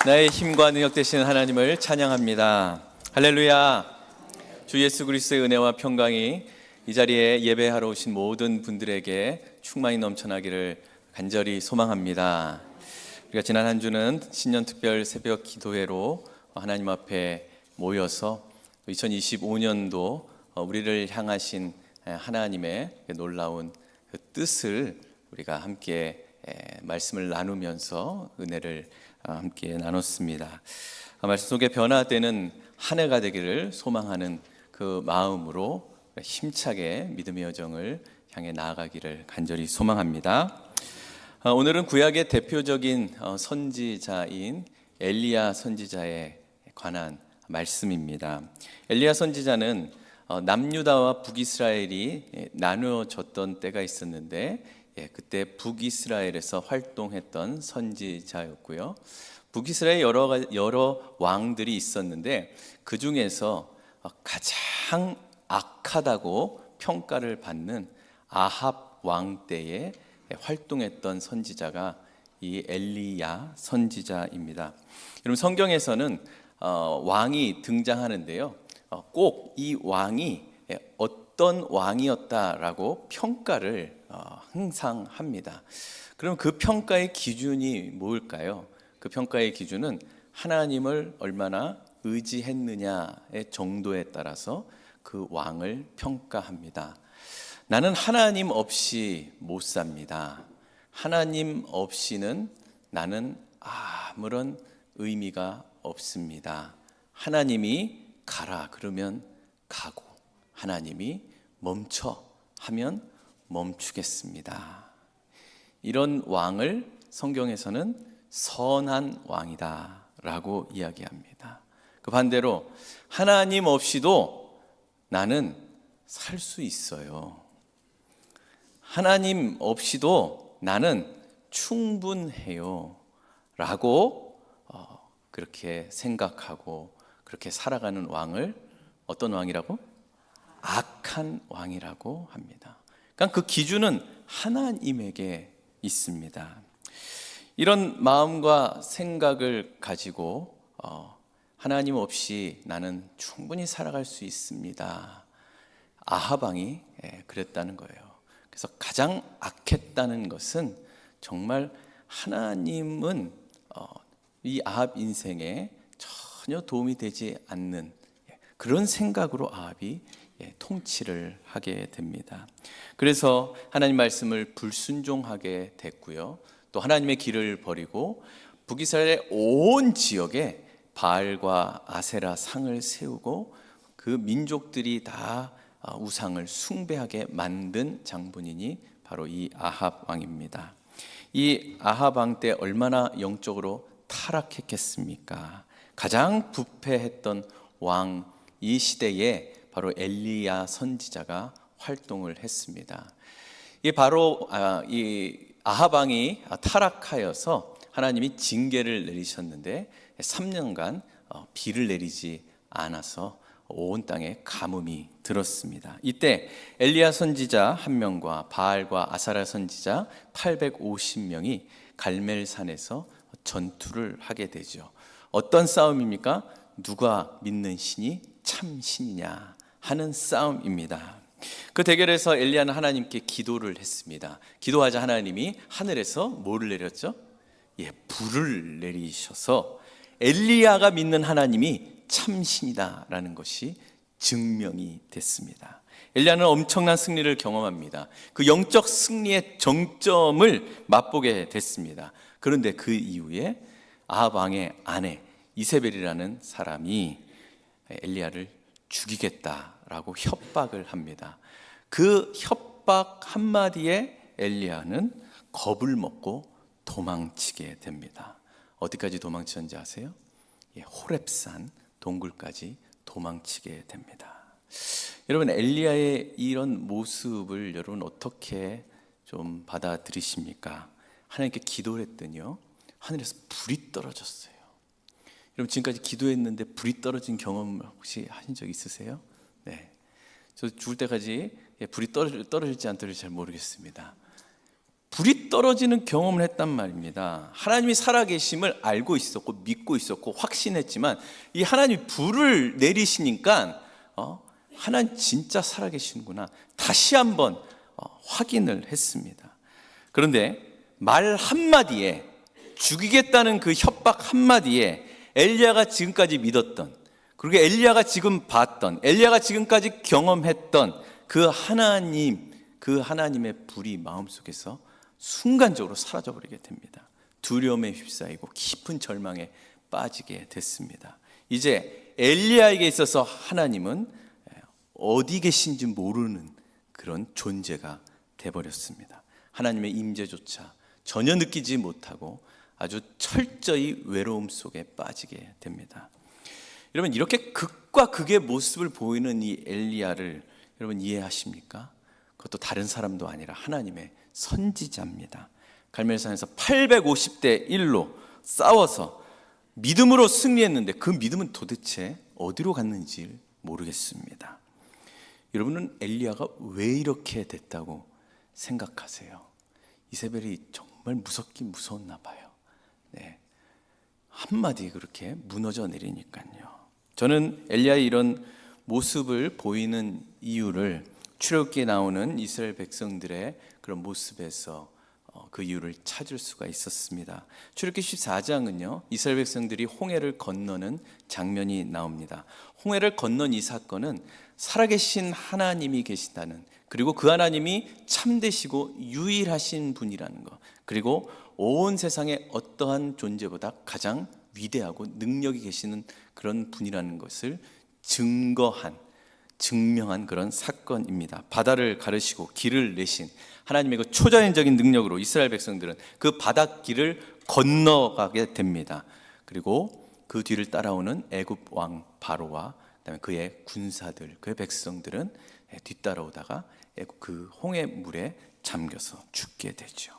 나의 힘과 능력 되시는 하나님을 찬양합니다. 할렐루야. 주 예수 그리스도의 은혜와 평강이 이 자리에 예배하러 오신 모든 분들에게 충만히 넘쳐나기를 간절히 소망합니다. 우리가 지난 한 주는 신년특별 새벽 기도회로 하나님 앞에 모여서 2025년도 우리를 향하신 하나님의 놀라운 그 뜻을 우리가 함께 말씀을 나누면서 은혜를 함께 나눴습니다. 말씀 속에 변화되는 한 해가 되기를 소망하는 그 마음으로 힘차게 믿음의 여정을 향해 나아가기를 간절히 소망합니다. 오늘은 구약의 대표적인 선지자인 엘리야 선지자에 관한 말씀입니다. 엘리야 선지자는 남유다와 북이스라엘이 나누어졌던 때가 있었는데 그때 북이스라엘에서 활동했던 선지자였고요. 북이스라엘에 여러 왕들이 있었는데 그 중에서 가장 악하다고 평가를 받는 아합 왕 때에 활동했던 선지자가 이 엘리야 선지자입니다. 여러분 성경에서는 왕이 등장하는데요. 꼭 이 왕이 어떤 왕이었다라고 평가를 항상 합니다. 그럼 그 평가의 기준이 뭘까요? 그 평가의 기준은 하나님을 얼마나 의지했느냐의 정도에 따라서 그 왕을 평가합니다. 나는 하나님 없이 못 삽니다. 하나님 없이는 나는 아무런 의미가 없습니다. 하나님이 가라 그러면 가고 하나님이 멈춰 하면 멈추겠습니다. 이런 왕을 성경에서는 선한 왕이다 라고 이야기합니다. 그 반대로 하나님 없이도 나는 살 수 있어요. 하나님 없이도 나는 충분해요 라고 그렇게 생각하고 그렇게 살아가는 왕을 어떤 왕이라고? 악한 왕이라고 합니다. 그러니까 그 기준은 하나님에게 있습니다. 이런 마음과 생각을 가지고 하나님 없이 나는 충분히 살아갈 수 있습니다. 아합 왕이 그랬다는 거예요. 그래서 가장 악했다는 것은 정말 하나님은 이 아합 인생에 전혀 도움이 되지 않는 그런 생각으로 아합이 통치를 하게 됩니다. 그래서 하나님 말씀을 불순종하게 됐고요. 또 하나님의 길을 버리고 북이스라엘의 온 지역에 바알과 아세라 상을 세우고 그 민족들이 다 우상을 숭배하게 만든 장본인이 바로 이 아합 왕입니다. 이 아합 왕 때 얼마나 영적으로 타락했겠습니까? 가장 부패했던 왕 이 시대에 바로 엘리야 선지자가 활동을 했습니다. 이 바로 이 아합 왕이 타락하여서 하나님이 징계를 내리셨는데 3년간 비를 내리지 않아서 온 땅에 가뭄이 들었습니다. 이때 엘리야 선지자 한 명과 바알과 아사라 선지자 850명이 갈멜산에서 전투를 하게 되죠. 어떤 싸움입니까? 누가 믿는 신이 참 신이냐 하는 싸움입니다. 그 대결에서 엘리야는 하나님께 기도를 했습니다. 기도하자 하나님이 하늘에서 뭐를 내렸죠? 불을 내리셔서 엘리야가 믿는 하나님이 참신이다라는 것이 증명이 됐습니다. 엘리야는 엄청난 승리를 경험합니다. 그 영적 승리의 정점을 맛보게 됐습니다. 그런데 그 이후에 아합 왕의 아내 이세벨이라는 사람이 엘리야를 죽이겠다라고 협박을 합니다. 그 협박 한마디에 엘리야는 겁을 먹고 도망치게 됩니다. 어디까지 도망쳤는지 아세요? 호렙산 동굴까지 도망치게 됩니다. 여러분 엘리야의 이런 모습을 여러분 어떻게 좀 받아들이십니까? 하나님께 기도를 했더니요 하늘에서 불이 떨어졌어요. 여러분 지금까지 기도했는데 불이 떨어진 경험 혹시 하신 적 있으세요? 네, 저 죽을 때까지 불이 떨어질지 안 떨어질지 잘 모르겠습니다. 불이 떨어지는 경험을 했단 말입니다. 하나님이 살아계심을 알고 있었고 믿고 있었고 확신했지만 이 하나님이 불을 내리시니까 하나님 진짜 살아계시는구나 다시 한번 확인을 했습니다. 그런데 말 한마디에, 죽이겠다는 그 협박 한마디에 엘리야가 지금까지 믿었던, 그리고 엘리야가 지금 봤던, 엘리야가 지금까지 경험했던 그 하나님의 불이 마음속에서 순간적으로 사라져버리게 됩니다. 두려움에 휩싸이고 깊은 절망에 빠지게 됐습니다. 이제 엘리야에게 있어서 하나님은 어디 계신지 모르는 그런 존재가 돼버렸습니다. 하나님의 임재조차 전혀 느끼지 못하고 아주 철저히 외로움 속에 빠지게 됩니다. 여러분, 이렇게 극과 극의 모습을 보이는 이 엘리야를 여러분 이해하십니까? 그것도 다른 사람도 아니라 하나님의 선지자입니다. 갈멜산에서 850대 1로 싸워서 믿음으로 승리했는데 그 믿음은 도대체 어디로 갔는지 모르겠습니다. 여러분은 엘리야가 왜 이렇게 됐다고 생각하세요? 이세벨이 정말 무섭긴 무서웠나 봐요. 네. 한마디에 그렇게 무너져 내리니까요. 저는 엘리야의 이런 모습을 보이는 이유를 출애굽기에 나오는 이스라엘 백성들의 그런 모습에서 그 이유를 찾을 수가 있었습니다. 출애굽기 14장은요, 이스라엘 백성들이 홍해를 건너는 장면이 나옵니다. 홍해를 건넌 이 사건은 살아계신 하나님이 계시다는, 그리고 그 하나님이 참되시고 유일하신 분이라는 것, 그리고 온 세상의 어떠한 존재보다 가장 위대하고 능력이 계시는 그런 분이라는 것을 증명한 그런 사건입니다. 바다를 가르시고 길을 내신 하나님의 그 초자연적인 능력으로 이스라엘 백성들은 그 바닷길을 건너가게 됩니다. 그리고 그 뒤를 따라오는 애굽 왕 바로와 그다음에 그의 군사들, 그의 백성들은 뒤따라오다가 그 홍해 물에 잠겨서 죽게 되죠.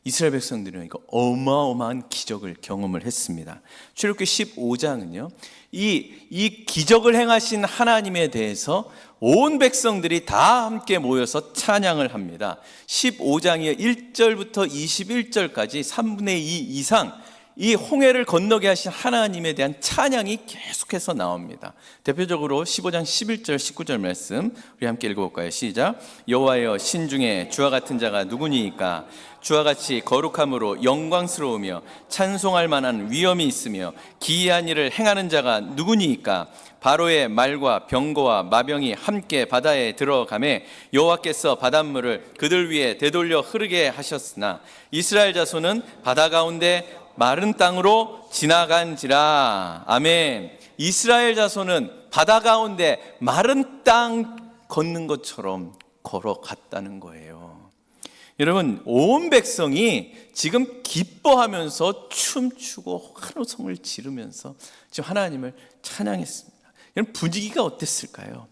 이스라엘 백성들은 이거 어마어마한 기적을 경험을 했습니다. 출애굽기 15장은요, 이 기적을 행하신 하나님에 대해서 온 백성들이 다 함께 모여서 찬양을 합니다. 15장의 1절부터 21절까지 3분의 2 이상 이 홍해를 건너게 하신 하나님에 대한 찬양이 계속해서 나옵니다. 대표적으로 15장 11절 19절 말씀 우리 함께 읽어볼까요? 시작. 여호와여, 신중에 주와 같은 자가 누구니이까? 주와 같이 거룩함으로 영광스러우며 찬송할 만한 위엄이 있으며 기이한 일을 행하는 자가 누구니이까? 바로의 말과 병거와 마병이 함께 바다에 들어가매 여호와께서 바닷물을 그들 위에 되돌려 흐르게 하셨으나 이스라엘 자손은 바다 가운데 마른 땅으로 지나간지라. 아멘. 이스라엘 자손은 바다 가운데 마른 땅 걷는 것처럼 걸어갔다는 거예요. 여러분, 온 백성이 지금 기뻐하면서 춤추고 환호성을 지르면서 지금 하나님을 찬양했습니다. 여러분, 분위기가 어땠을까요?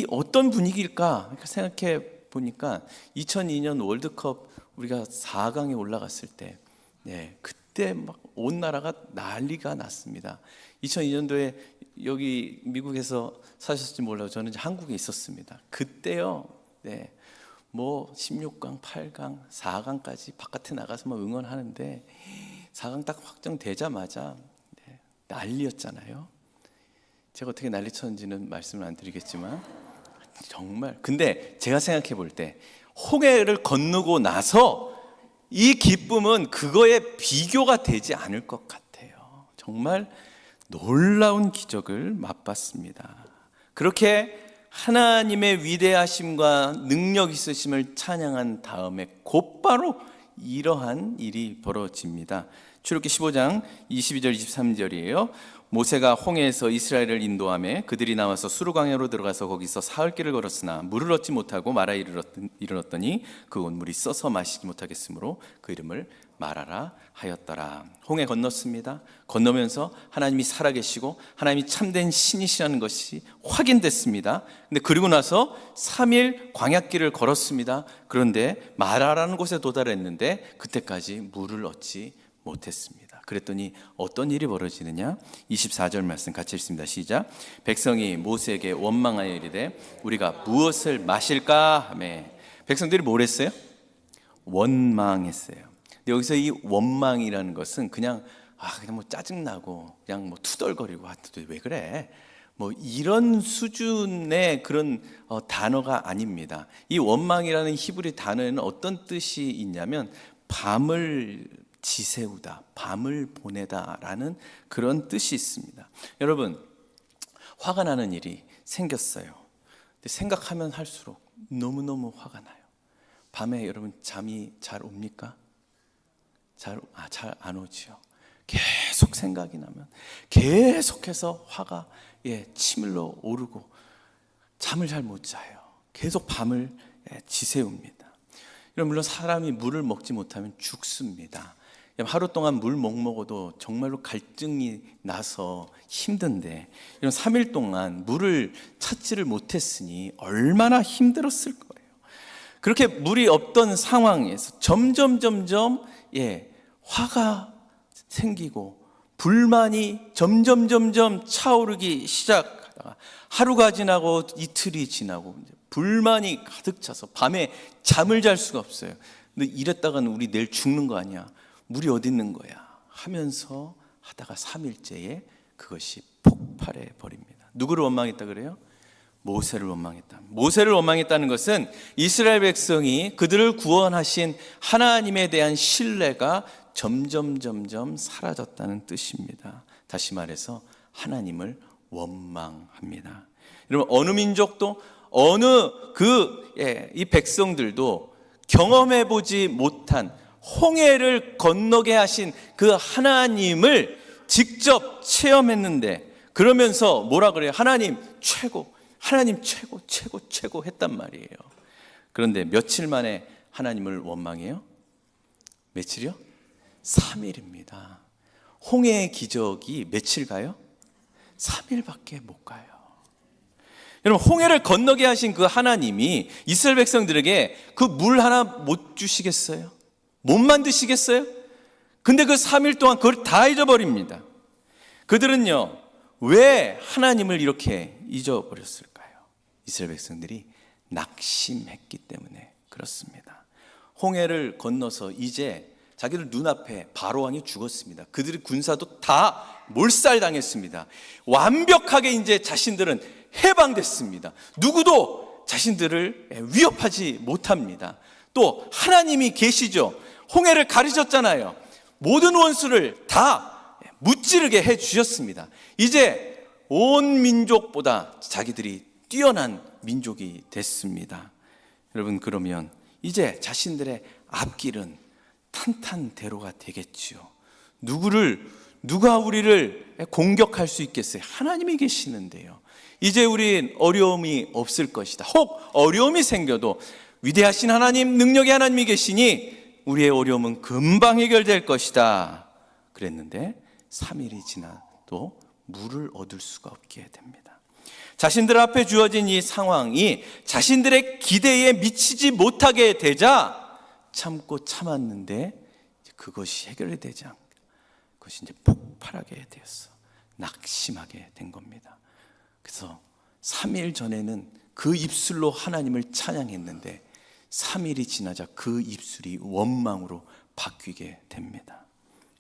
어떤 분위기일까 생각해 보니까 2002년 월드컵 우리가 4강에 올라갔을 때, 그때 막 온 나라가 난리가 났습니다. 2002년도에 여기 미국에서 사셨을지 몰라요. 저는 이제 한국에 있었습니다. 그때요, 뭐 16강, 8강, 4강까지 바깥에 나가서 막 응원하는데 4강 딱 확정되자마자 난리였잖아요. 제가 어떻게 난리쳤는지는 말씀을 안 드리겠지만 정말, 근데 제가 생각해 볼 때 홍해를 건너고 나서 이 기쁨은 그거에 비교가 되지 않을 것 같아요. 정말 놀라운 기적을 맛봤습니다. 그렇게 하나님의 위대하심과 능력 있으심을 찬양한 다음에 곧바로 이러한 일이 벌어집니다. 출애굽기 15장 22절 23절이에요. 모세가 홍해에서 이스라엘을 인도하며 그들이 나와서 수르광야로 들어가서 거기서 사흘 길을 걸었으나 물을 얻지 못하고 마라에 이르렀더니 그곳 물이 써서 마시지 못하겠으므로 그 이름을 마라라 하였더라. 홍해 건넜습니다. 건너면서 하나님이 살아계시고 하나님이 참된 신이시라는 것이 확인됐습니다. 근데 그리고 나서 3일 광야길을 걸었습니다. 그런데 마라라는 곳에 도달했는데 그때까지 물을 얻지 못했습니다. 그랬더니 어떤 일이 벌어지느냐? 24절 말씀 같이 읽습니다. 시작. 백성이 모세에게 원망하여 이르되 우리가 무엇을 마실까 하매 백성들이 뭘 했어요? 원망했어요. 근데 여기서 이 원망이라는 것은 그냥 뭐 짜증나고 그냥 뭐 투덜거리고 왜 그래? 뭐 이런 수준의 그런 단어가 아닙니다. 이 원망이라는 히브리 단어에는 어떤 뜻이 있냐면 밤을 지새우다, 밤을 보내다라는 그런 뜻이 있습니다. 여러분, 화가 나는 일이 생겼어요. 근데 생각하면 할수록 너무너무 화가 나요. 밤에 여러분 잠이 잘 옵니까? 잘 안 오지요. 계속 생각이 나면 계속해서 화가 치밀러 오르고 잠을 잘 못 자요. 계속 밤을 지새웁니다. 물론 사람이 물을 먹지 못하면 죽습니다. 하루 동안 물 못 먹어도 정말로 갈증이 나서 힘든데 이런 3일 동안 물을 찾지를 못했으니 얼마나 힘들었을 거예요. 그렇게 물이 없던 상황에서 점점 화가 생기고 불만이 점점 차오르기 시작하다가 하루가 지나고 이틀이 지나고 불만이 가득 차서 밤에 잠을 잘 수가 없어요. 근데 이랬다가는 우리 내일 죽는 거 아니야? 물이 어디 있는 거야? 하면서 하다가 3일째에 그것이 폭발해 버립니다. 누구를 원망했다 그래요? 모세를 원망했다. 모세를 원망했다는 것은 이스라엘 백성이 그들을 구원하신 하나님에 대한 신뢰가 점점 사라졌다는 뜻입니다. 다시 말해서 하나님을 원망합니다. 여러분, 어느 민족도 이 백성들도 경험해 보지 못한 홍해를 건너게 하신 그 하나님을 직접 체험했는데 그러면서 뭐라 그래요? 하나님 최고, 하나님 최고 했단 말이에요. 그런데 며칠 만에 하나님을 원망해요? 며칠이요? 3일입니다. 홍해의 기적이 며칠 가요? 3일밖에 못 가요. 여러분, 홍해를 건너게 하신 그 하나님이 이스라엘 백성들에게 그 물 하나 못 주시겠어요? 못 만드시겠어요? 근데 그 3일 동안 그걸 다 잊어버립니다. 그들은요, 왜 하나님을 이렇게 잊어버렸을까요? 이스라엘 백성들이 낙심했기 때문에 그렇습니다. 홍해를 건너서 이제 자기들 눈앞에 바로왕이 죽었습니다. 그들의 군사도 다 몰살당했습니다. 완벽하게 이제 자신들은 해방됐습니다. 누구도 자신들을 위협하지 못합니다. 또 하나님이 계시죠. 홍해를 가르셨잖아요. 모든 원수를 다 무찌르게 해주셨습니다. 이제 온 민족보다 자기들이 뛰어난 민족이 됐습니다. 여러분, 그러면 이제 자신들의 앞길은 탄탄대로가 되겠지요. 누가 우리를 공격할 수 있겠어요? 하나님이 계시는데요. 이제 우린 어려움이 없을 것이다. 혹 어려움이 생겨도 위대하신 하나님, 능력의 하나님이 계시니 우리의 어려움은 금방 해결될 것이다. 그랬는데 3일이 지나도 물을 얻을 수가 없게 됩니다. 자신들 앞에 주어진 이 상황이 자신들의 기대에 미치지 못하게 되자 참고 참았는데 그것이 해결이 되지 않고 그것이 이제 폭발하게 되었어. 낙심하게 된 겁니다. 그래서 3일 전에는 그 입술로 하나님을 찬양했는데 3일이 지나자 그 입술이 원망으로 바뀌게 됩니다.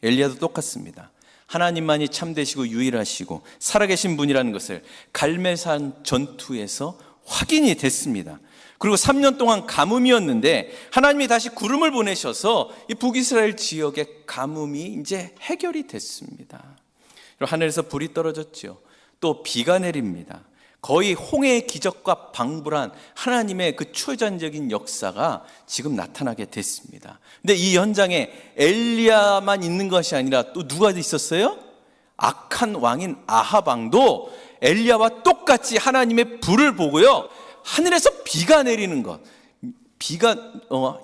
엘리야도 똑같습니다. 하나님만이 참되시고 유일하시고 살아계신 분이라는 것을 갈멜산 전투에서 확인이 됐습니다. 그리고 3년 동안 가뭄이었는데 하나님이 다시 구름을 보내셔서 이 북이스라엘 지역의 가뭄이 이제 해결이 됐습니다. 그리고 하늘에서 불이 떨어졌죠. 또 비가 내립니다. 거의 홍해의 기적과 방불한 하나님의 그 초자연적인 역사가 지금 나타나게 됐습니다. 근데 이 현장에 엘리야만 있는 것이 아니라 또 누가 있었어요? 악한 왕인 아합 왕도 엘리야와 똑같이 하나님의 불을 보고요, 하늘에서 비가 내리는 것,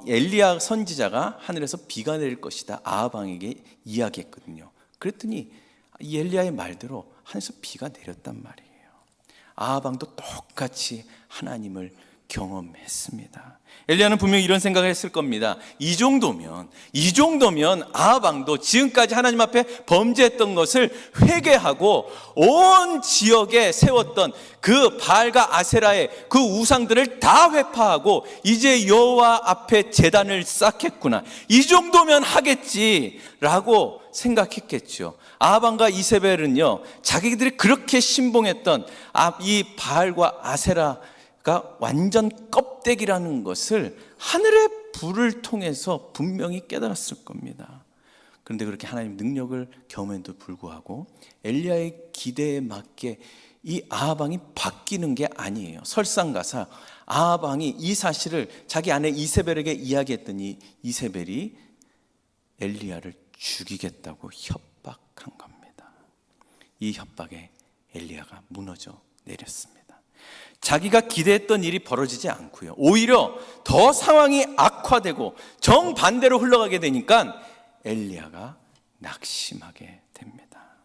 엘리야 선지자가 하늘에서 비가 내릴 것이다 아합 왕에게 이야기했거든요. 그랬더니 이 엘리야의 말대로 하늘에서 비가 내렸단 말이에요. 아합 왕도 똑같이 하나님을 경험했습니다. 엘리야는 분명히 이런 생각을 했을 겁니다. 이 정도면 아하방도 지금까지 하나님 앞에 범죄했던 것을 회개하고 온 지역에 세웠던 그 바알과 아세라의 그 우상들을 다 회파하고 이제 여호와 앞에 제단을 쌓겠구나, 이 정도면 하겠지라고 생각했겠죠. 아하방과 이세벨은요, 자기들이 그렇게 신봉했던 이 바알과 아세라가 완전 껍데기라는 것을 하늘의 불을 통해서 분명히 깨달았을 겁니다. 그런데 그렇게 하나님 능력을 경험에도 불구하고 엘리야의 기대에 맞게 이 아하방이 바뀌는 게 아니에요. 설상가사 아하방이 이 사실을 자기 아내 이세벨에게 이야기했더니 이세벨이 엘리야를 죽이겠다고 협박한 겁니다. 이 협박에 엘리야가 무너져 내렸습니다. 자기가 기대했던 일이 벌어지지 않고요, 오히려 더 상황이 악화되고 정반대로 흘러가게 되니까 엘리야가 낙심하게 됩니다.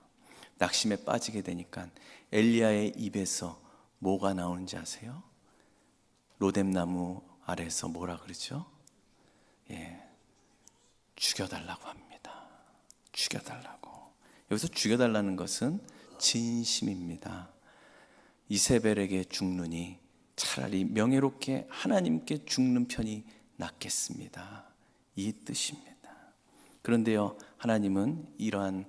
낙심에 빠지게 되니까 엘리야의 입에서 뭐가 나오는지 아세요? 로뎀나무 아래에서 뭐라 그러죠? 죽여달라고 합니다. 죽여달라고. 여기서 죽여달라는 것은 진심입니다. 이세벨에게 죽느니 차라리 명예롭게 하나님께 죽는 편이 낫겠습니다, 이 뜻입니다. 그런데요, 하나님은 이러한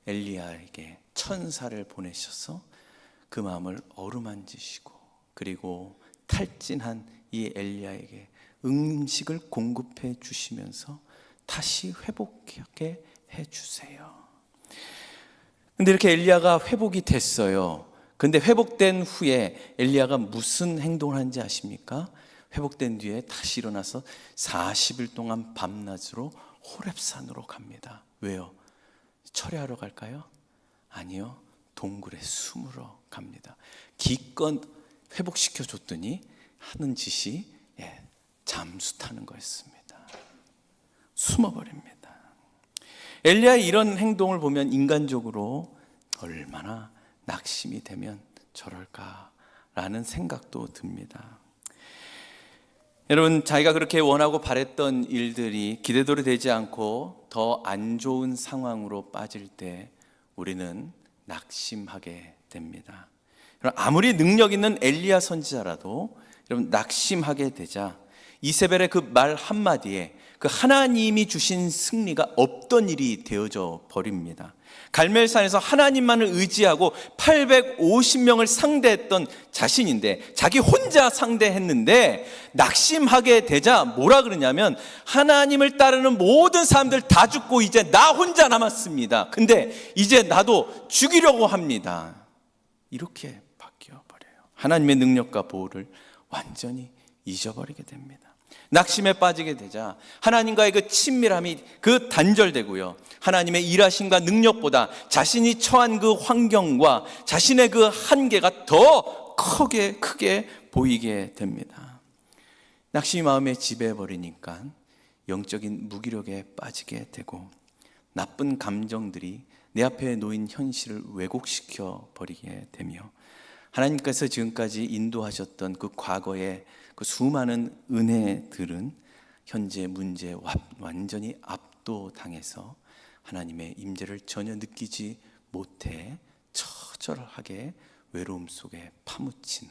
엘리야에게 천사를 보내셔서 그 마음을 어루만지시고 그리고 탈진한 이 엘리야에게 음식을 공급해 주시면서 다시 회복하게 해주세요. 근데 이렇게 엘리야가 회복이 됐어요. 근데 회복된 후에 엘리야가 무슨 행동을 하는지 아십니까? 회복된 뒤에 다시 일어나서 40일 동안 밤낮으로 호렙산으로 갑니다. 왜요? 철회하러 갈까요? 아니요, 동굴에 숨으러 갑니다. 기껏 회복시켜 줬더니 하는 짓이 잠수 타는 거였습니다. 숨어버립니다. 엘리야의 이런 행동을 보면 인간적으로 얼마나 낙심이 되면 저럴까라는 생각도 듭니다. 여러분, 자기가 그렇게 원하고 바랬던 일들이 기대대로 되지 않고 더 안 좋은 상황으로 빠질 때 우리는 낙심하게 됩니다. 아무리 능력 있는 엘리야 선지자라도 여러분 낙심하게 되자 이세벨의 그 말 한마디에 그 하나님이 주신 승리가 없던 일이 되어져 버립니다. 갈멜산에서 하나님만을 의지하고 850명을 상대했던 자신인데 자기 혼자 상대했는데 낙심하게 되자 뭐라 그러냐면 하나님을 따르는 모든 사람들 다 죽고 이제 나 혼자 남았습니다. 근데 이제 나도 죽이려고 합니다. 이렇게 바뀌어 버려요. 하나님의 능력과 보호를 완전히 잊어버리게 됩니다. 낙심에 빠지게 되자 하나님과의 그 친밀함이 그 단절되고요, 하나님의 일하심과 능력보다 자신이 처한 그 환경과 자신의 그 한계가 더 크게 보이게 됩니다. 낙심이 마음에 지배해버리니까 영적인 무기력에 빠지게 되고 나쁜 감정들이 내 앞에 놓인 현실을 왜곡시켜 버리게 되며 하나님께서 지금까지 인도하셨던 그 과거의 그 수많은 은혜들은 현재 문제에 완전히 압도당해서 하나님의 임재를 전혀 느끼지 못해 처절하게 외로움 속에 파묻힌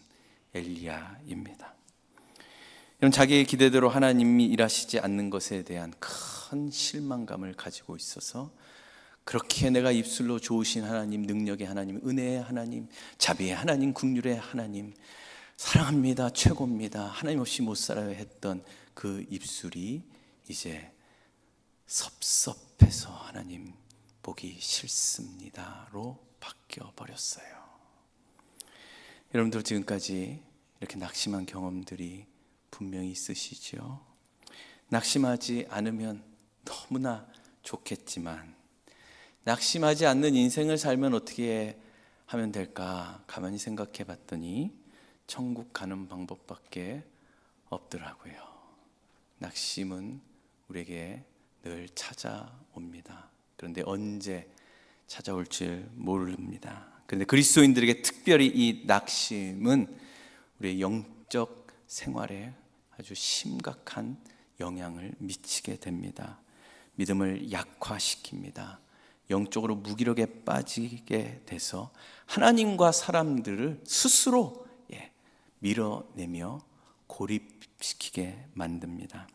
엘리야입니다. 여러분, 자기의 기대대로 하나님이 일하시지 않는 것에 대한 큰 실망감을 가지고 있어서 그렇게 내가 입술로 좋으신 하나님, 능력의 하나님, 은혜의 하나님, 자비의 하나님, 긍휼의 하나님, 사랑합니다, 최고입니다, 하나님 없이 못 살아요 했던 그 입술이 이제 섭섭해서 하나님 보기 싫습니다로 바뀌어 버렸어요. 여러분들 지금까지 이렇게 낙심한 경험들이 분명히 있으시죠? 낙심하지 않으면 너무나 좋겠지만 낙심하지 않는 인생을 살면 어떻게 하면 될까 가만히 생각해 봤더니 천국 가는 방법밖에 없더라고요. 낙심은 우리에게 늘 찾아옵니다. 그런데 언제 찾아올 줄 모릅니다. 그런데 그리스도인들에게 특별히 이 낙심은 우리의 영적 생활에 아주 심각한 영향을 미치게 됩니다. 믿음을 약화시킵니다. 영적으로 무기력에 빠지게 돼서 하나님과 사람들을 스스로 밀어내며 고립시키게 만듭니다.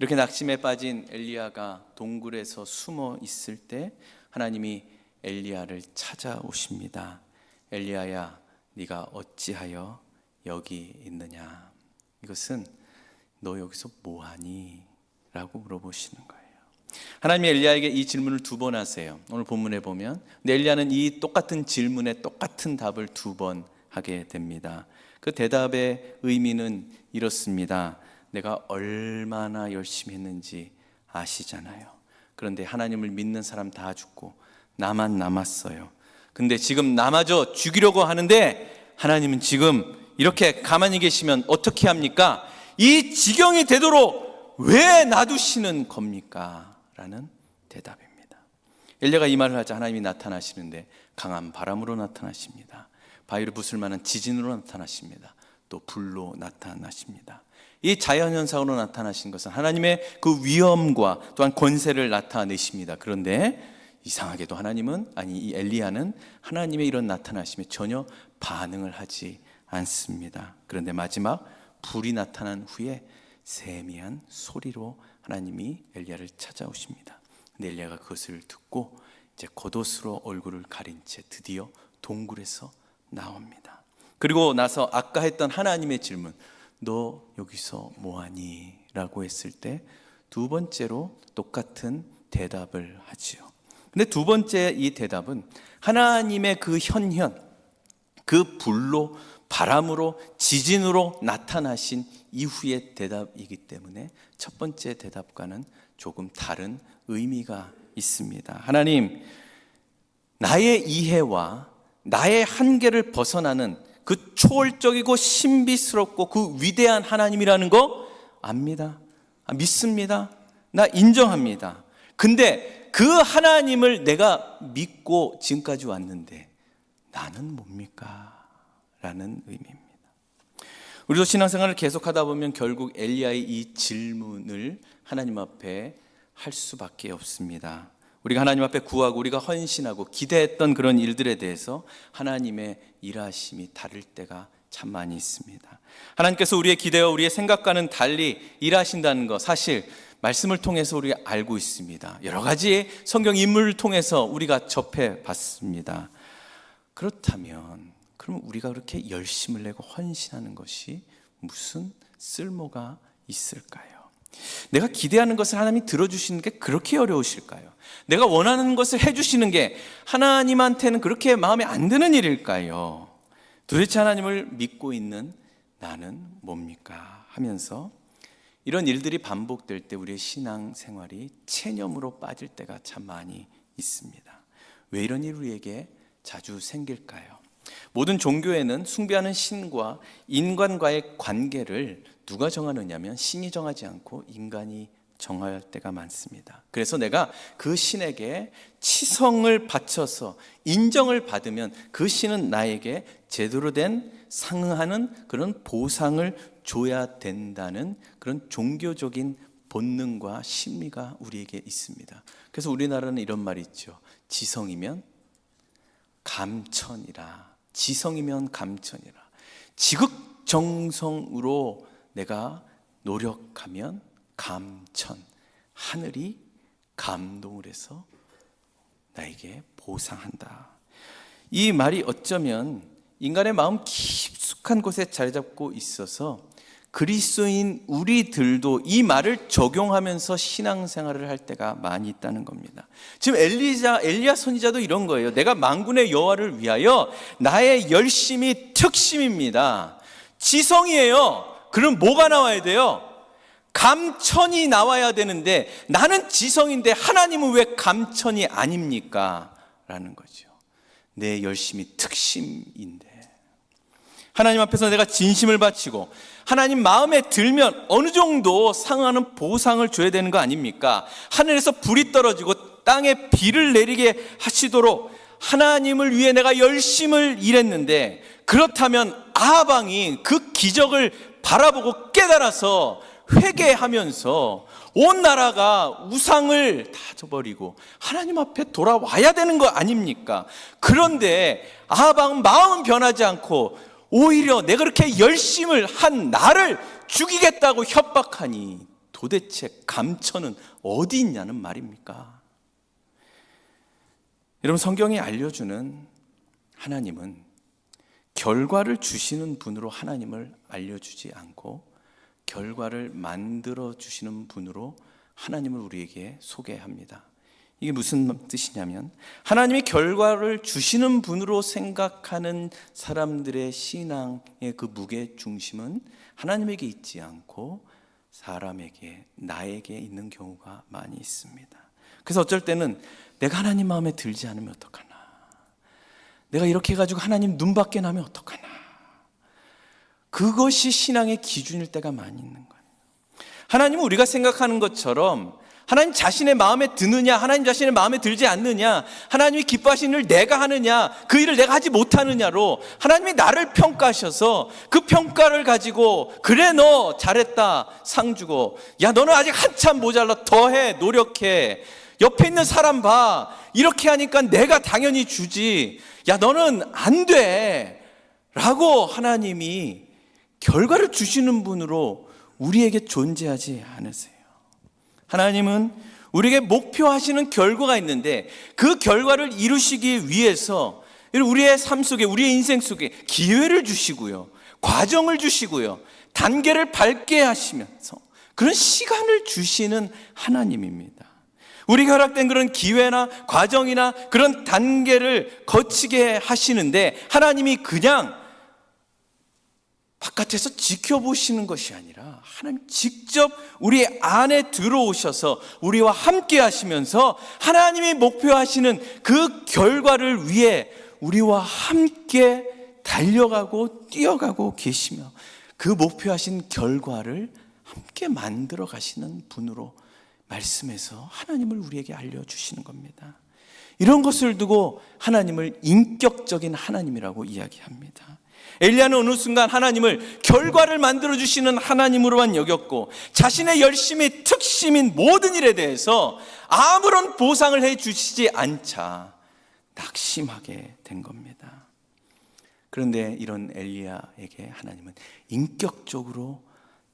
이렇게 낙심에 빠진 엘리야가 동굴에서 숨어 있을 때 하나님이 엘리야를 찾아오십니다. 엘리야야, 네가 어찌하여 여기 있느냐? 이것은 너 여기서 뭐하니? 라고 물어보시는 거예요. 하나님이 엘리야에게 이 질문을 2번 하세요. 오늘 본문에 보면. 근데 엘리야는 이 똑같은 질문에 똑같은 답을 2번 하게 됩니다. 그 대답의 의미는 이렇습니다. 내가 얼마나 열심히 했는지 아시잖아요. 그런데 하나님을 믿는 사람 다 죽고 나만 남았어요. 근데 지금 나마저 죽이려고 하는데 하나님은 지금 이렇게 가만히 계시면 어떻게 합니까? 이 지경이 되도록 왜 놔두시는 겁니까? 라는 대답입니다. 엘리야가 이 말을 하자 하나님이 나타나시는데 강한 바람으로 나타나십니다. 바위를 부술 만한 지진으로 나타나십니다. 또 불로 나타나십니다. 이 자연현상으로 나타나신 것은 하나님의 그 위엄과 또한 권세를 나타내십니다. 그런데 이상하게도 이 엘리야는 하나님의 이런 나타나심에 전혀 반응을 하지 않습니다. 그런데 마지막 불이 나타난 후에 세미한 소리로 하나님이 엘리야를 찾아오십니다. 근데 엘리야가 그것을 듣고 이제 겉옷으로 얼굴을 가린 채 드디어 동굴에서 나옵니다. 그리고 나서 아까 했던 하나님의 질문, 너 여기서 뭐하니? 라고 했을 때 2번째로 똑같은 대답을 하지요. 근데 2번째 이 대답은 하나님의 그 현현, 그 불로, 바람으로, 지진으로 나타나신 이후의 대답이기 때문에 첫 번째 대답과는 조금 다른 의미가 있습니다. 하나님, 나의 이해와 나의 한계를 벗어나는 그 초월적이고 신비스럽고 그 위대한 하나님이라는 거 압니다. 믿습니다. 나 인정합니다. 근데 그 하나님을 내가 믿고 지금까지 왔는데 나는 뭡니까? 라는 의미입니다. 우리도 신앙생활을 계속하다 보면 결국 엘리야의 이 질문을 하나님 앞에 할 수밖에 없습니다. 우리가 하나님 앞에 구하고 우리가 헌신하고 기대했던 그런 일들에 대해서 하나님의 일하심이 다를 때가 참 많이 있습니다. 하나님께서 우리의 기대와 우리의 생각과는 달리 일하신다는 것, 사실 말씀을 통해서 우리가 알고 있습니다. 여러 가지 성경 인물을 통해서 우리가 접해봤습니다. 그렇다면 그럼 우리가 그렇게 열심을 내고 헌신하는 것이 무슨 쓸모가 있을까요? 내가 기대하는 것을 하나님이 들어주시는 게 그렇게 어려우실까요? 내가 원하는 것을 해주시는 게 하나님한테는 그렇게 마음에 안 드는 일일까요? 도대체 하나님을 믿고 있는 나는 뭡니까? 하면서 이런 일들이 반복될 때 우리의 신앙생활이 체념으로 빠질 때가 참 많이 있습니다. 왜 이런 일이 우리에게 자주 생길까요? 모든 종교에는 숭배하는 신과 인간과의 관계를 누가 정하느냐면 신이 정하지 않고 인간이 정할 때가 많습니다. 그래서 내가 그 신에게 치성을 바쳐서 인정을 받으면 그 신은 나에게 제대로 된 상응하는 그런 보상을 줘야 된다는 그런 종교적인 본능과 심리가 우리에게 있습니다. 그래서 우리나라는 이런 말이 있죠. 지성이면 감천이라. 지성이면 감천이라. 지극정성으로 내가 노력하면 감천, 하늘이 감동을 해서 나에게 보상한다. 이 말이 어쩌면 인간의 마음 깊숙한 곳에 자리 잡고 있어서 그리스도인 우리들도 이 말을 적용하면서 신앙생활을 할 때가 많이 있다는 겁니다. 지금 엘리야 선지자도 이런 거예요. 내가 만군의 여호와를 위하여 나의 열심이 특심입니다. 지성이에요. 그럼 뭐가 나와야 돼요? 감천이 나와야 되는데 나는 지성인데 하나님은 왜 감천이 아닙니까? 라는 거죠. 내 열심이 특심인데 하나님 앞에서 내가 진심을 바치고 하나님 마음에 들면 어느 정도 상응하는 보상을 줘야 되는 거 아닙니까? 하늘에서 불이 떨어지고 땅에 비를 내리게 하시도록 하나님을 위해 내가 열심을 일했는데 그렇다면 아하방이 그 기적을 바라보고 깨달아서 회개하면서 온 나라가 우상을 다 저버리고 하나님 앞에 돌아와야 되는 거 아닙니까? 그런데 아합은 마음은 변하지 않고 오히려 내가 그렇게 열심을 한 나를 죽이겠다고 협박하니 도대체 감천은 어디 있냐는 말입니까? 여러분, 성경이 알려주는 하나님은 결과를 주시는 분으로 하나님을 알려주지 않고 결과를 만들어 주시는 분으로 하나님을 우리에게 소개합니다. 이게 무슨 뜻이냐면, 하나님이 결과를 주시는 분으로 생각하는 사람들의 신앙의 그 무게 중심은 하나님에게 있지 않고 사람에게, 나에게 있는 경우가 많이 있습니다. 그래서 어쩔 때는 내가 하나님 마음에 들지 않으면 어떡하나, 내가 이렇게 해가지고 하나님 눈 밖에 나면 어떡하나, 그것이 신앙의 기준일 때가 많이 있는 거예요. 하나님은 우리가 생각하는 것처럼 하나님 자신의 마음에 드느냐, 하나님 자신의 마음에 들지 않느냐, 하나님이 기뻐하시는 일을 내가 하느냐, 그 일을 내가 하지 못하느냐로 하나님이 나를 평가하셔서 그 평가를 가지고 그래 너 잘했다 상 주고, 야 너는 아직 한참 모자라, 더해, 노력해, 옆에 있는 사람 봐, 이렇게 하니까 내가 당연히 주지, 야 너는 안 돼 라고 하나님이 결과를 주시는 분으로 우리에게 존재하지 않으세요. 하나님은 우리에게 목표하시는 결과가 있는데 그 결과를 이루시기 위해서 우리의 삶 속에, 우리의 인생 속에 기회를 주시고요, 과정을 주시고요, 단계를 밟게 하시면서 그런 시간을 주시는 하나님입니다. 우리가 허락된 그런 기회나 과정이나 그런 단계를 거치게 하시는데, 하나님이 그냥 바깥에서 지켜보시는 것이 아니라 하나님 직접 우리 안에 들어오셔서 우리와 함께 하시면서 하나님이 목표하시는 그 결과를 위해 우리와 함께 달려가고 뛰어가고 계시며 그 목표하신 결과를 함께 만들어 가시는 분으로 말씀에서 하나님을 우리에게 알려주시는 겁니다. 이런 것을 두고 하나님을 인격적인 하나님이라고 이야기합니다. 엘리야는 어느 순간 하나님을 결과를 만들어주시는 하나님으로만 여겼고 자신의 열심이 특심인 모든 일에 대해서 아무런 보상을 해주시지 않자 낙심하게 된 겁니다. 그런데 이런 엘리야에게 하나님은 인격적으로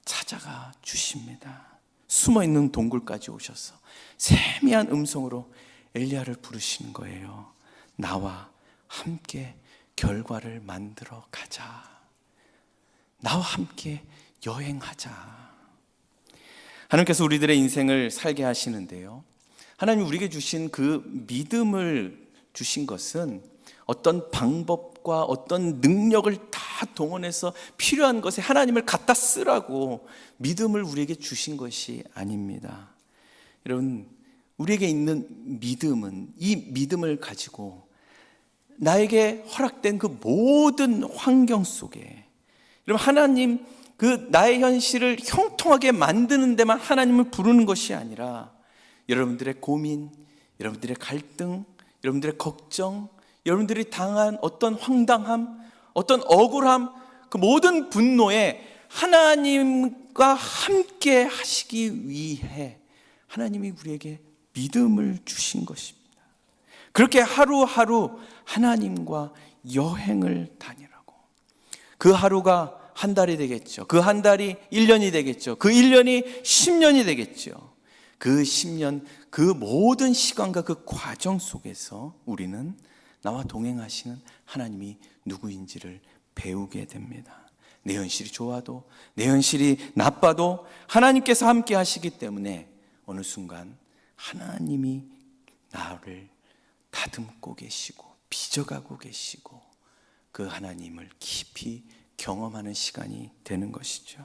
찾아가 주십니다. 숨어있는 동굴까지 오셔서 세미한 음성으로 엘리야를 부르시는 거예요. 나와 함께 결과를 만들어 가자. 나와 함께 여행하자. 하나님께서 우리들의 인생을 살게 하시는데요, 하나님 우리에게 주신 그 믿음을 주신 것은 어떤 방법과 어떤 능력을 다 동원해서 필요한 것에 하나님을 갖다 쓰라고 믿음을 우리에게 주신 것이 아닙니다. 여러분, 우리에게 있는 믿음은 이 믿음을 가지고 나에게 허락된 그 모든 환경 속에, 여러분, 하나님 그 나의 현실을 형통하게 만드는 데만 하나님을 부르는 것이 아니라 여러분들의 고민, 여러분들의 갈등, 여러분들의 걱정, 여러분들이 당한 어떤 황당함, 어떤 억울함, 그 모든 분노에 하나님과 함께 하시기 위해 하나님이 우리에게 믿음을 주신 것입니다. 그렇게 하루하루 하나님과 여행을 다니라고. 그 하루가 한 달이 되겠죠. 그 한 달이 1년이 되겠죠. 그 1년이 10년이 되겠죠. 그 10년, 그 모든 시간과 그 과정 속에서 우리는 나와 동행하시는 하나님이 누구인지를 배우게 됩니다. 내 현실이 좋아도 내 현실이 나빠도 하나님께서 함께 하시기 때문에 어느 순간 하나님이 나를 다듬고 계시고 빚어가고 계시고 그 하나님을 깊이 경험하는 시간이 되는 것이죠.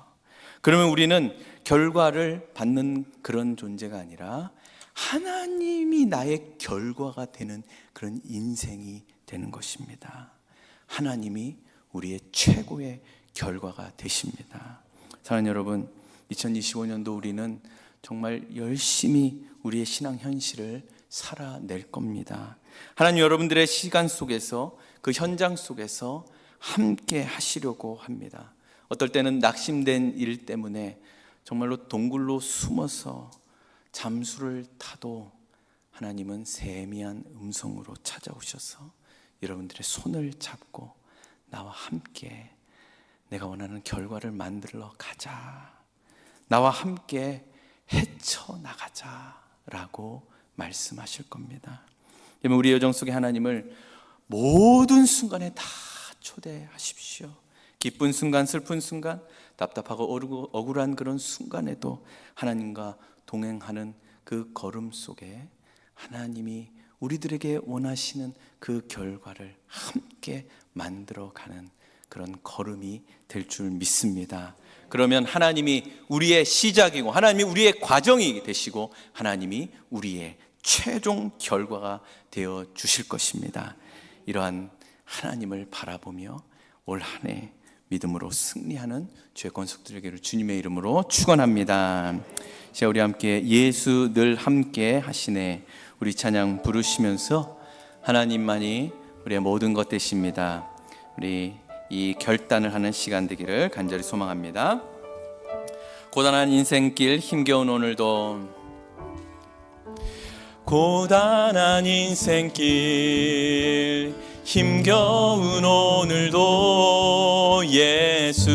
그러면 우리는 결과를 받는 그런 존재가 아니라 하나님이 나의 결과가 되는 그런 인생이 되는 것입니다. 하나님이 우리의 최고의 결과가 되십니다. 사랑하는 여러분, 2025년도 우리는 정말 열심히 우리의 신앙 현실을 살아낼 겁니다. 하나님 여러분들의 시간 속에서, 그 현장 속에서 함께 하시려고 합니다. 어떨 때는 낙심된 일 때문에 정말로 동굴로 숨어서 잠수를 타도 하나님은 세미한 음성으로 찾아오셔서 여러분들의 손을 잡고 나와 함께 내가 원하는 결과를 만들러 가자, 나와 함께 헤쳐나가자 라고 말씀하실 겁니다. 여러분, 우리 여정 속에 하나님을 모든 순간에 다 초대하십시오. 기쁜 순간, 슬픈 순간, 답답하고 억울한 그런 순간에도 하나님과 동행하는 그 걸음 속에 하나님이 우리들에게 원하시는 그 결과를 함께 만들어가는 그런 걸음이 될 줄 믿습니다. 그러면 하나님이 우리의 시작이고 하나님이 우리의 과정이 되시고 하나님이 우리의 최종 결과가 되어 주실 것입니다. 이러한 하나님을 바라보며 올 한 해 믿음으로 승리하는 주의 권속들에게 주님의 이름으로 축원합니다. 자, 우리 함께 예수 늘 함께 하시네 우리 찬양 부르시면서 하나님만이 우리의 모든 것 되십니다. 우리 이 결단을 하는 시간 되기를 간절히 소망합니다. 고단한 인생길 힘겨운 오늘도, 고단한 인생길 힘겨운 오늘도 예수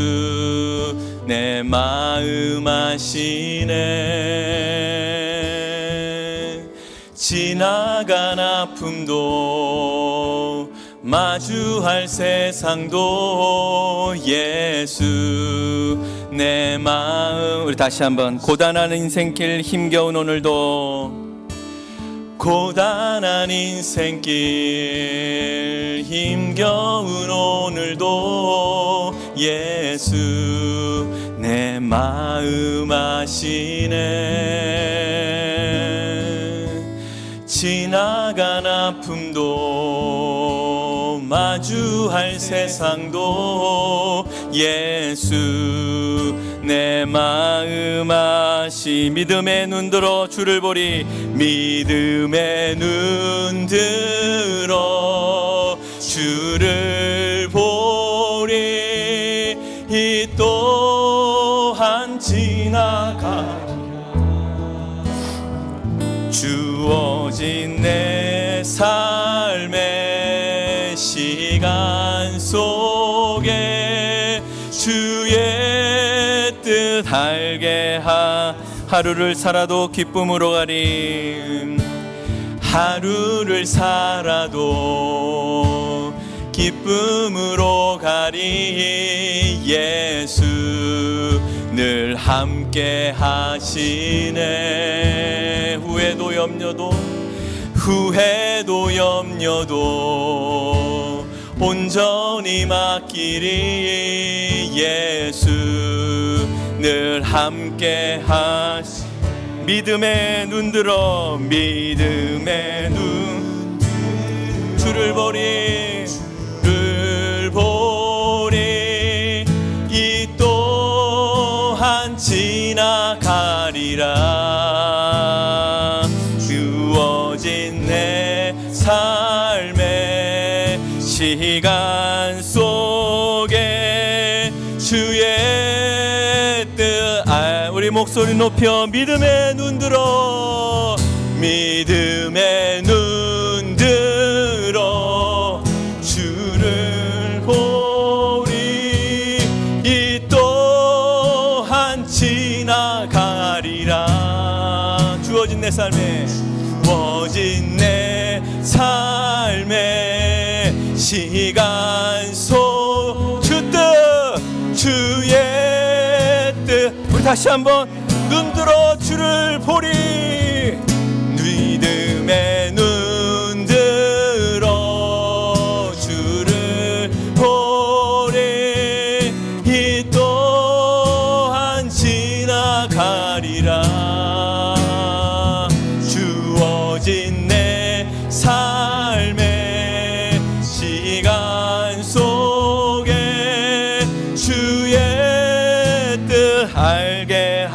내 마음 아시네. 지나간 아픔도 마주할 세상도 예수 내 마음. 우리 다시 한번 고단한 인생길 힘겨운 오늘도, 고단한 인생길 힘겨운 오늘도 예수 내 마음 아시네. 지나간 아픔도 마주할 세상도 예수 내 마음 아시. 믿음의 눈 들어 주를 보리, 믿음의 눈 들어 주를 보리. 이 또한 지나가리라. 주어진 내 삶의 시간 속에 주의 뜻 알게 하루를 살아도 기쁨으로 가리. 하루를 살아도 기쁨으로 가리. 예수 늘 함께 하시네. 후회도 염려도 온전히 맡기리. 예수 늘 함께 하시. 믿음의 눈 들어, 믿음의 눈 주를 보리, 주를 보리. 이 또한 지나가리라. 주어진 내 삶의 시간 속에 주의 뜻 우리 목소리 높여 믿음의 눈 들어, 믿음의 눈 들어 주를 보리. 이 또한 지나가리라. 주어진 내 삶에, 주어진 내 삶의 시간 속 주 뜻, 주의 뜻. 우리 다시 한번 눈 들어 주를 보리. 믿음의 눈 들어 주를 보리. 이 또한 지나가리라. 주어진 내 삶의 시간 속에 주의 뜻 알게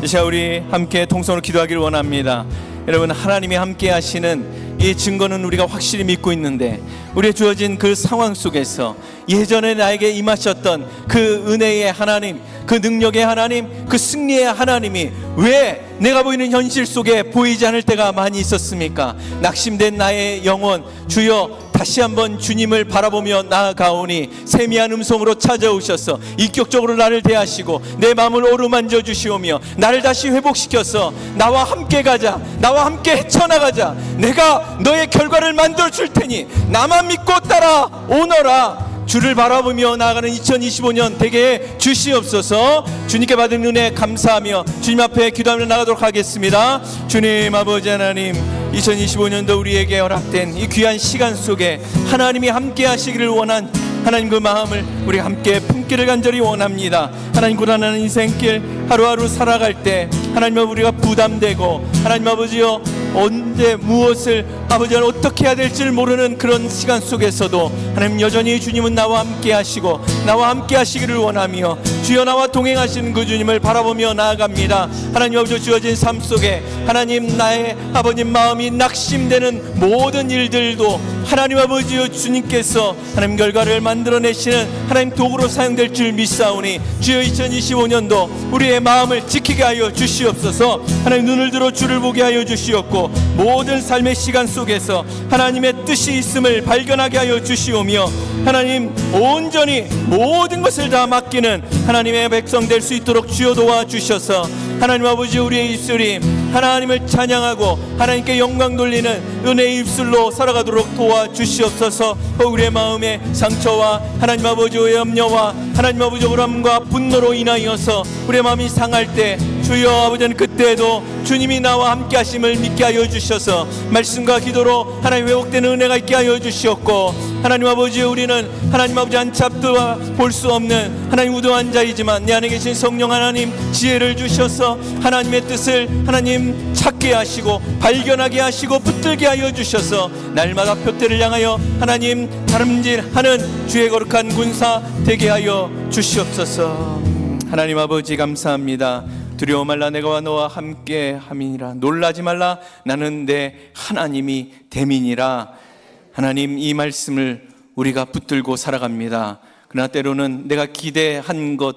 이 시간 우리 함께 통성으로 기도하기를 원합니다. 여러분, 하나님이 함께 하시는 이 증거는 우리가 확실히 믿고 있는데, 우리의 주어진 그 상황 속에서 예전에 나에게 임하셨던 그 은혜의 하나님, 그 능력의 하나님, 그 승리의 하나님이 왜 내가 보이는 현실 속에 보이지 않을 때가 많이 있었습니까? 낙심된 나의 영혼, 주여 다시 한번 주님을 바라보며 나아가오니 세미한 음성으로 찾아오셔서 인격적으로 나를 대하시고 내 마음을 어루만져 주시오며 나를 다시 회복시켜서 나와 함께 가자, 나와 함께 헤쳐나가자, 내가 너의 결과를 만들어 줄 테니 나만 믿고 따라오너라. 주를 바라보며 나아가는 2025년 되게 해 주시옵소서. 주님께 받은 은혜 감사하며 주님 앞에 기도하며 나가도록 하겠습니다. 주님 아버지 하나님, 2025년도 우리에게 허락된 이 귀한 시간 속에 하나님이 함께 하시기를 원한 하나님 그 마음을 우리가 함께 품기를 간절히 원합니다. 하나님, 고단한 인생길 하루하루 살아갈 때 하나님 우리가 부담되고 하나님 아버지여 언제 무엇을 아버지 어떻게 해야 될지를 모르는 그런 시간 속에서도 하나님 여전히 주님은 나와 함께 하시고 나와 함께 하시기를 원하며 주여 나와 동행하시는 그 주님을 바라보며 나아갑니다. 하나님 아버지, 주어진 삶 속에 하나님 나의 아버님 마음이 낙심되는 모든 일들도 하나님 아버지여 주님께서 하나님 결과를 만들어내시는 하나님 도구로 사용될 줄 믿사오니 주여 2025년도 우리의 마음을 지키게 하여 주시옵소서. 하나님 눈을 들어 주를 보게 하여 주시옵고 모든 삶의 시간 속에서 하나님의 뜻이 있음을 발견하게 하여 주시오며 하나님 온전히 모든 것을 다 맡기는 하나님의 백성 될 수 있도록 주여 도와주셔서 하나님 아버지 우리의 입술이 하나님을 찬양하고 하나님께 영광 돌리는 은혜의 입술로 살아가도록 도와주시옵소서. 우리의 마음의 상처와 하나님 아버지의 염려와 하나님 아버지의 불안과 분노로 인하여서 우리의 마음이 상할 때 주여 아버지는 그때에도 주님이 나와 함께 하심을 믿게 하여 주셔서 말씀과 기도로 하나님 회복되는 은혜가 있게 하여 주시옵고 하나님 아버지, 우리는 하나님 아버지 한참도 볼 수 없는 하나님 우두한 자이지만 내 안에 계신 성령 하나님 지혜를 주셔서 하나님의 뜻을 하나님 찾게 하시고 발견하게 하시고 붙들게 하여 주셔서 날마다 표대를 향하여 하나님 다름질하는 주의 거룩한 군사 되게 하여 주시옵소서. 하나님 아버지 감사합니다. 두려워 말라, 내가 너와 함께 함이니라. 놀라지 말라, 나는 내 하나님이 됨이니라. 하나님, 이 말씀을 우리가 붙들고 살아갑니다. 그러나 때로는 내가 기대한 것,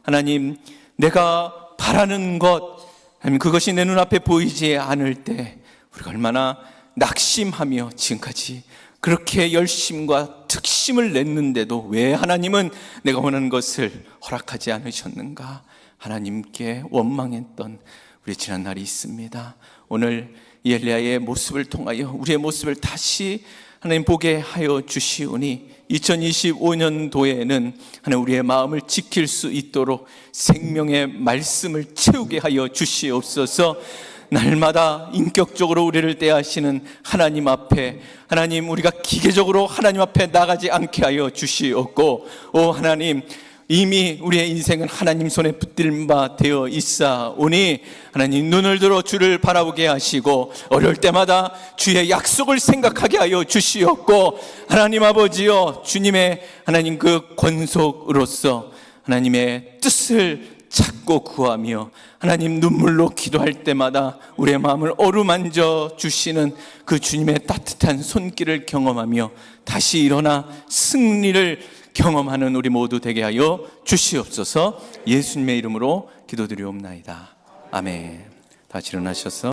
하나님 내가 바라는 것, 하나님 그것이 내 눈앞에 보이지 않을 때 우리가 얼마나 낙심하며 지금까지 그렇게 열심과 특심을 냈는데도 왜 하나님은 내가 원하는 것을 허락하지 않으셨는가 하나님께 원망했던 우리 지난 날이 있습니다. 오늘 엘리야의 모습을 통하여 우리의 모습을 다시 하나님 보게 하여 주시오니 2025년도에는 하나님 우리의 마음을 지킬 수 있도록 생명의 말씀을 채우게 하여 주시옵소서. 날마다 인격적으로 우리를 대하시는 하나님 앞에 하나님 우리가 기계적으로 하나님 앞에 나가지 않게 하여 주시옵고, 오 하나님, 이미 우리의 인생은 하나님 손에 붙들린 바 되어 있사오니 하나님 눈을 들어 주를 바라보게 하시고 어려울 때마다 주의 약속을 생각하게 하여 주시옵고, 하나님 아버지여 주님의 하나님 그 권속으로서 하나님의 뜻을 찾고 구하며 하나님 눈물로 기도할 때마다 우리의 마음을 어루만져 주시는 그 주님의 따뜻한 손길을 경험하며 다시 일어나 승리를 경험하는 우리 모두 되게 하여 주시옵소서. 예수님의 이름으로 기도드리옵나이다. 아멘. 다시 일어나셔서